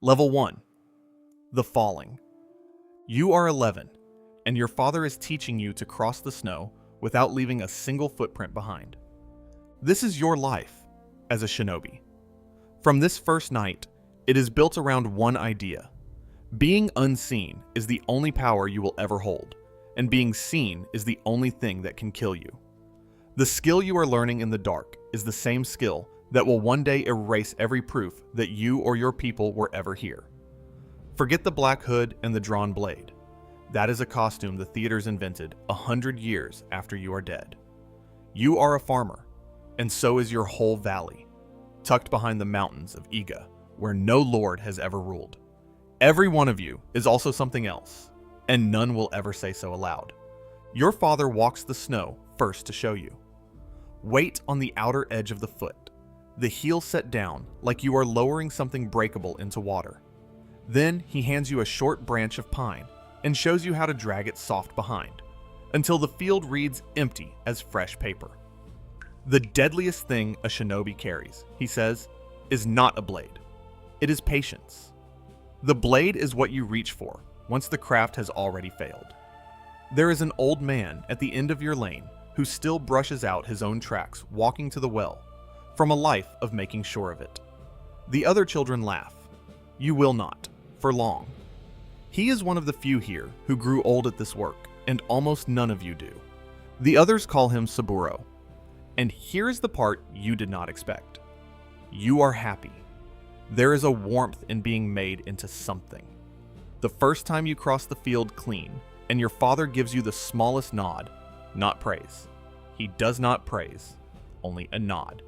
Level 1. The Falling. You are 11, and your father is teaching you to cross the snow without leaving a single footprint behind. This is your life as a shinobi. From this first night, it is built around one idea. Being unseen is the only power you will ever hold, and being seen is the only thing that can kill you. The skill you are learning in the dark is the same skill that will one day erase every proof that you or your people were ever here. Forget the black hood and the drawn blade. That is a costume the theaters invented 100 years after you are dead. You are a farmer, and so is your whole valley, tucked behind the mountains of Iga, where no lord has ever ruled. Every one of you is also something else, and none will ever say so aloud. Your father walks the snow first to show you. Wait on the outer edge of the foot, the heel set down like you are lowering something breakable into water. Then he hands you a short branch of pine and shows you how to drag it soft behind, until the field reads empty as fresh paper. The deadliest thing a shinobi carries, he says, is not a blade. It is patience. The blade is what you reach for once the craft has already failed. There is an old man at the end of your lane who still brushes out his own tracks walking to the well, from a life of making sure of it. The other children laugh. You will not, for long. He is one of the few here who grew old at this work, and almost none of you do. The others call him Saburo. And here is the part you did not expect. You are happy. There is a warmth in being made into something. The first time you cross the field clean, and your father gives you the smallest nod, not praise. He does not praise, only a nod.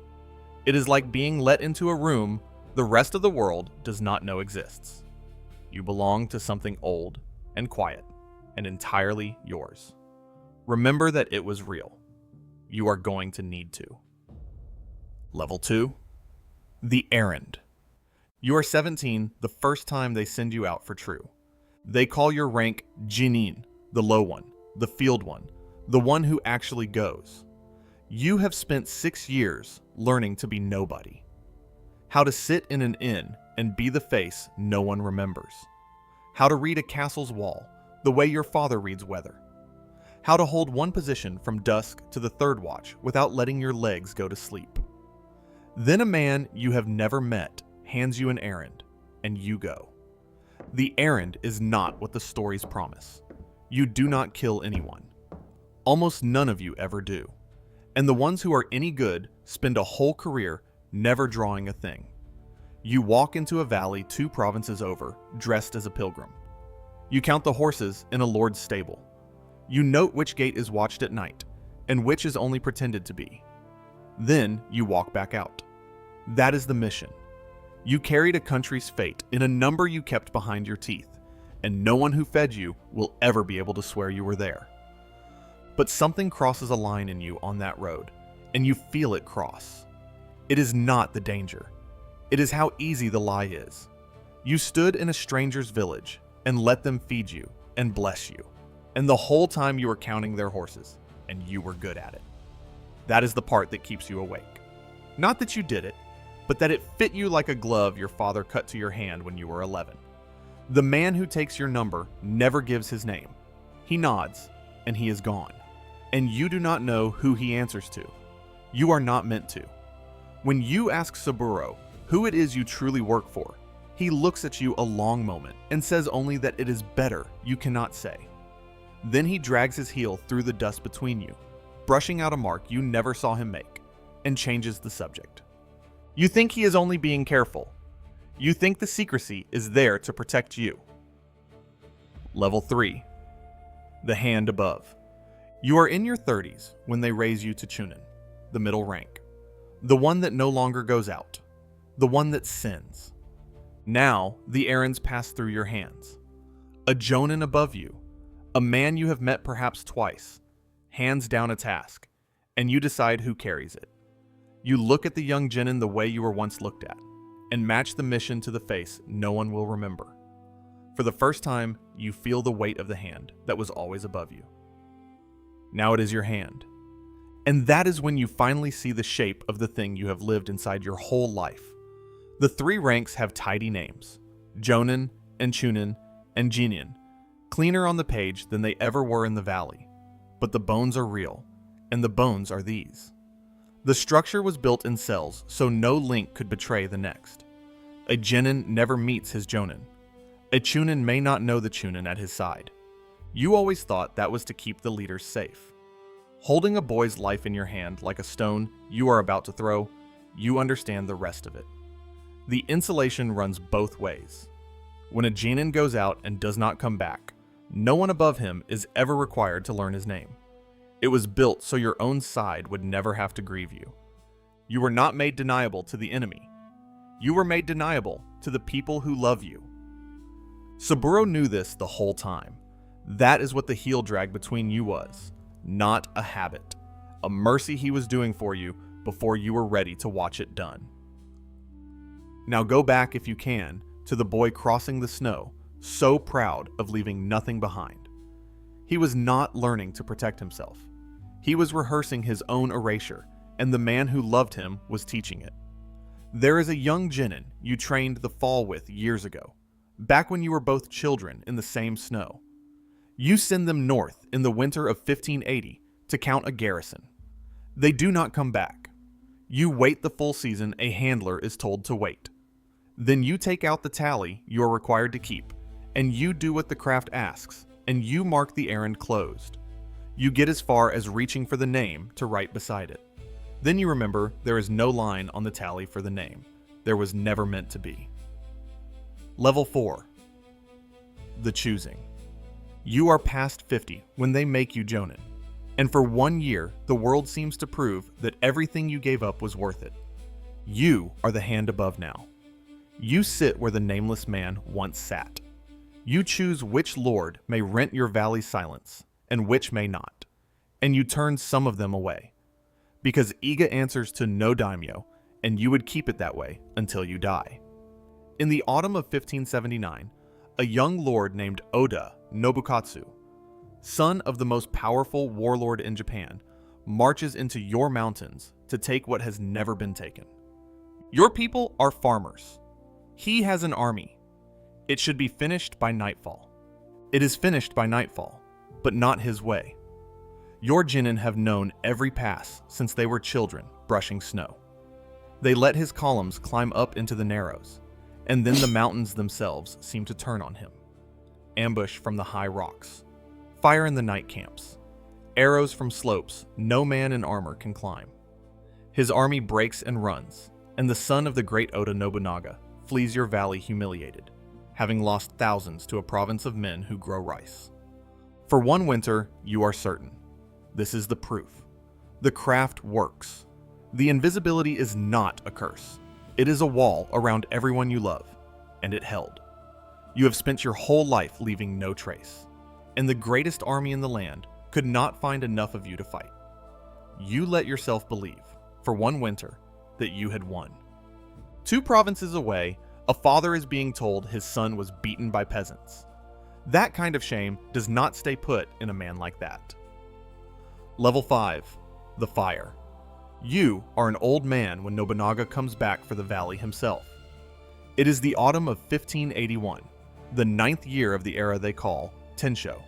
It is like being let into a room the rest of the world does not know exists. You belong to something old and quiet and entirely yours. Remember that it was real. You are going to need to. Level 2. The Errand. You are 17 the first time they send you out for true. They call your rank genin, the low one, the field one, the one who actually goes. You have spent 6 years learning to be nobody. How to sit in an inn and be the face no one remembers. How to read a castle's wall the way your father reads weather. How to hold one position from dusk to the third watch without letting your legs go to sleep. Then a man you have never met hands you an errand, and you go. The errand is not what the stories promise. You do not kill anyone. Almost none of you ever do. And the ones who are any good spend a whole career never drawing a thing. You walk into a valley 2 provinces over, dressed as a pilgrim. You count the horses in a lord's stable. You note which gate is watched at night, and which is only pretended to be. Then you walk back out. That is the mission. You carried a country's fate in a number you kept behind your teeth, and no one who fed you will ever be able to swear you were there. But something crosses a line in you on that road, and you feel it cross. It is not the danger. It is how easy the lie is. You stood in a stranger's village and let them feed you and bless you, and the whole time you were counting their horses, and you were good at it. That is the part that keeps you awake. Not that you did it, but that it fit you like a glove your father cut to your hand when you were 11. The man who takes your number never gives his name. He nods, and he is gone. And you do not know who he answers to. You are not meant to. When you ask Saburo who it is you truly work for, he looks at you a long moment and says only that it is better you cannot say. Then he drags his heel through the dust between you, brushing out a mark you never saw him make, and changes the subject. You think he is only being careful. You think the secrecy is there to protect you. Level 3. The Hand Above. You are in your 30s when they raise you to chunin, the middle rank. The one that no longer goes out. The one that sins. Now, the errands pass through your hands. A jonin above you, a man you have met perhaps twice, hands down a task, and you decide who carries it. You look at the young genin the way you were once looked at, and match the mission to the face no one will remember. For the first time, you feel the weight of the hand that was always above you. Now it is your hand. And that is when you finally see the shape of the thing you have lived inside your whole life. The 3 ranks have tidy names. jonin and chunin and genin, cleaner on the page than they ever were in the valley. But the bones are real, and the bones are these. The structure was built in cells, so no link could betray the next. A genin never meets his jonin. A chunin may not know the chunin at his side. You always thought that was to keep the leaders safe. Holding a boy's life in your hand like a stone you are about to throw, you understand the rest of it. The insulation runs both ways. When a genin goes out and does not come back, no one above him is ever required to learn his name. It was built so your own side would never have to grieve you. You were not made deniable to the enemy. You were made deniable to the people who love you. Saburo knew this the whole time. That is what the heel drag between you was, not a habit, a mercy he was doing for you before you were ready to watch it done. Now go back, if you can, to the boy crossing the snow, so proud of leaving nothing behind. He was not learning to protect himself. He was rehearsing his own erasure, and the man who loved him was teaching it. There is a young genin you trained the fall with years ago, back when you were both children in the same snow. You send them north in the winter of 1580 to count a garrison. They do not come back. You wait the full season a handler is told to wait. Then you take out the tally you are required to keep, and you do what the craft asks, and you mark the errand closed. You get as far as reaching for the name to write beside it. Then you remember there is no line on the tally for the name. There was never meant to be. Level 4. The choosing. You are past 50 when they make you jonin, and for 1 year the world seems to prove that everything you gave up was worth it. You are the hand above now. You sit where the nameless man once sat. You choose which lord may rent your valley's silence, and which may not, and you turn some of them away. Because Iga answers to no daimyo, and you would keep it that way until you die. In the autumn of 1579, a young lord named Oda Nobukatsu, son of the most powerful warlord in Japan, marches into your mountains to take what has never been taken. Your people are farmers. He has an army. It should be finished by nightfall. It is finished by nightfall, but not his way. Your genin have known every pass since they were children brushing snow. They let his columns climb up into the narrows, and then the mountains themselves seem to turn on him. Ambush from the high rocks, fire in the night camps, arrows from slopes no man in armor can climb. His army breaks and runs, and the son of the great Oda Nobunaga flees your valley humiliated, having lost thousands to a province of men who grow rice. For 1 winter, you are certain. This is the proof. The craft works. The invisibility is not a curse. It is a wall around everyone you love, and it held. You have spent your whole life leaving no trace, and the greatest army in the land could not find enough of you to fight. You let yourself believe, for 1 winter, that you had won. 2 provinces away, a father is being told his son was beaten by peasants. That kind of shame does not stay put in a man like that. Level 5. The Fire. You are an old man when Nobunaga comes back for the valley himself. It is the autumn of 1581, the 9th year of the era they call Tensho.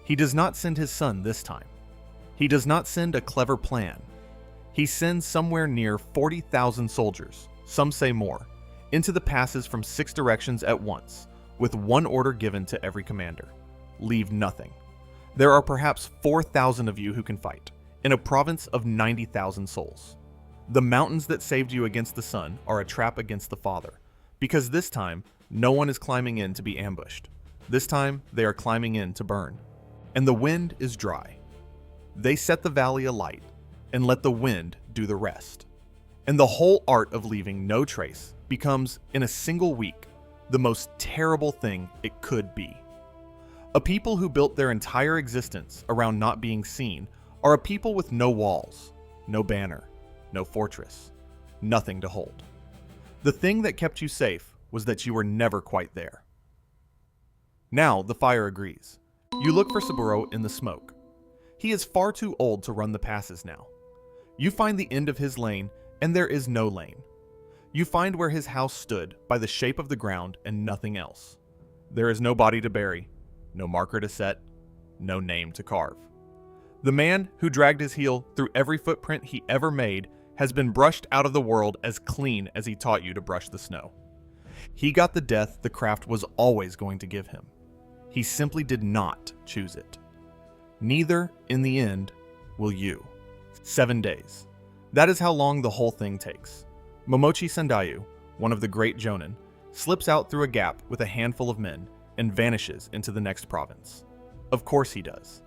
He does not send his son this time. He does not send a clever plan. He sends somewhere near 40,000 soldiers, some say more, into the passes from 6 directions at once, with 1 order given to every commander: leave nothing. There are perhaps 4,000 of you who can fight, in a province of 90,000 souls. The mountains that saved you against the sun are a trap against the father, because this time, no one is climbing in to be ambushed. This time, they are climbing in to burn. And the wind is dry. They set the valley alight, and let the wind do the rest. And the whole art of leaving no trace becomes, in a single week, the most terrible thing it could be. A people who built their entire existence around not being seen are a people with no walls, no banner, no fortress, nothing to hold. The thing that kept you safe was that you were never quite there. Now the fire agrees. You look for Saburo in the smoke. He is far too old to run the passes now. You find the end of his lane, and there is no lane. You find where his house stood by the shape of the ground and nothing else. There is no body to bury, no marker to set, no name to carve. The man who dragged his heel through every footprint he ever made has been brushed out of the world as clean as he taught you to brush the snow. He got the death the craft was always going to give him. He simply did not choose it. Neither, in the end, will you. 7 days. That is how long the whole thing takes. Momochi Sandayu, one of the great jonin, slips out through a gap with a handful of men and vanishes into the next province. Of course he does.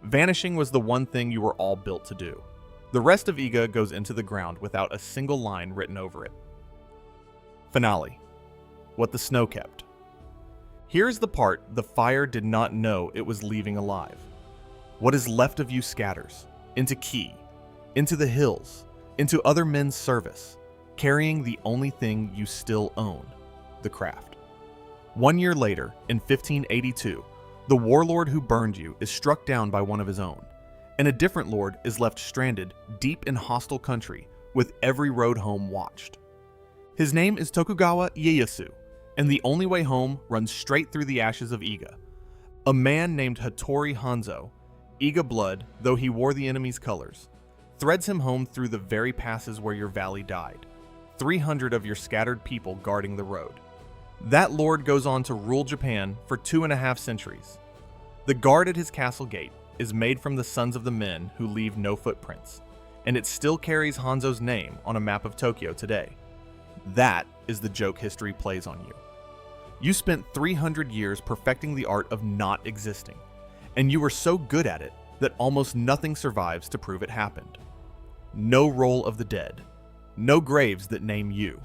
Vanishing was the one thing you were all built to do. The rest of Iga goes into the ground without a single line written over it. Finale. What the snow kept. Here's the part the fire did not know it was leaving alive. What is left of you scatters, into Ki, into the hills, into other men's service, carrying the only thing you still own, the craft. 1 year later, in 1582, the warlord who burned you is struck down by one of his own, and a different lord is left stranded deep in hostile country with every road home watched. His name is Tokugawa Ieyasu, and the only way home runs straight through the ashes of Iga. A man named Hattori Hanzō, Iga blood, though he wore the enemy's colors, threads him home through the very passes where your valley died, 300 of your scattered people guarding the road. That lord goes on to rule Japan for 2.5 centuries. The guard at his castle gate is made from the sons of the men who leave no footprints, and it still carries Hanzo's name on a map of Tokyo today. That is the joke history plays on you. You spent 300 years perfecting the art of not existing, and you were so good at it that almost nothing survives to prove it happened. No roll of the dead, no graves that name you.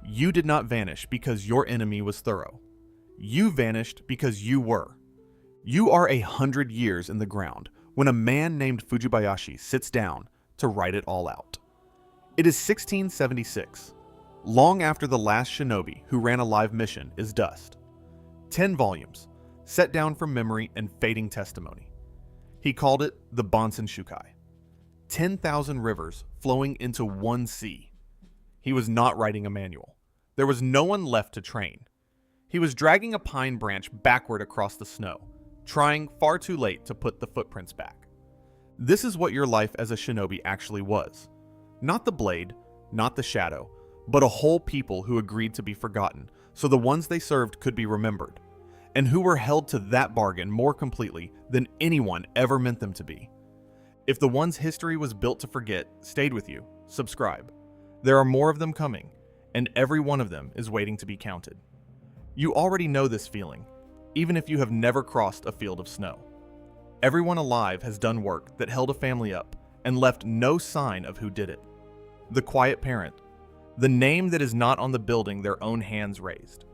You did not vanish because your enemy was thorough. You vanished because you were. You are 100 years in the ground when a man named Fujibayashi sits down to write it all out. It is 1676, long after the last shinobi who ran a live mission is dust. 10 volumes, set down from memory and fading testimony. He called it the Bansenshūkai. 10,000 rivers flowing into one sea. He was not writing a manual. There was no one left to train. He was dragging a pine branch backward across the snow, trying far too late to put the footprints back. This is what your life as a shinobi actually was. Not the blade, not the shadow, but a whole people who agreed to be forgotten so the ones they served could be remembered, and who were held to that bargain more completely than anyone ever meant them to be. If the ones history was built to forget stayed with you, subscribe. There are more of them coming, and every one of them is waiting to be counted. You already know this feeling, even if you have never crossed a field of snow. Everyone alive has done work that held a family up and left no sign of who did it. The quiet parent, the name that is not on the building their own hands raised.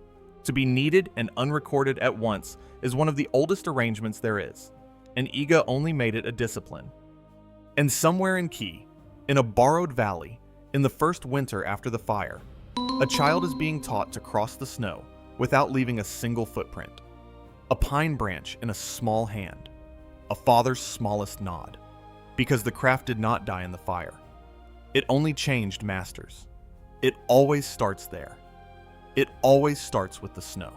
To be needed and unrecorded at once is one of the oldest arrangements there is, and Iga only made it a discipline. And somewhere in Ki, in a borrowed valley, in the first winter after the fire, a child is being taught to cross the snow without leaving a single footprint. A pine branch in a small hand, a father's smallest nod, because the craft did not die in the fire. It only changed masters. It always starts there. It always starts with the snow.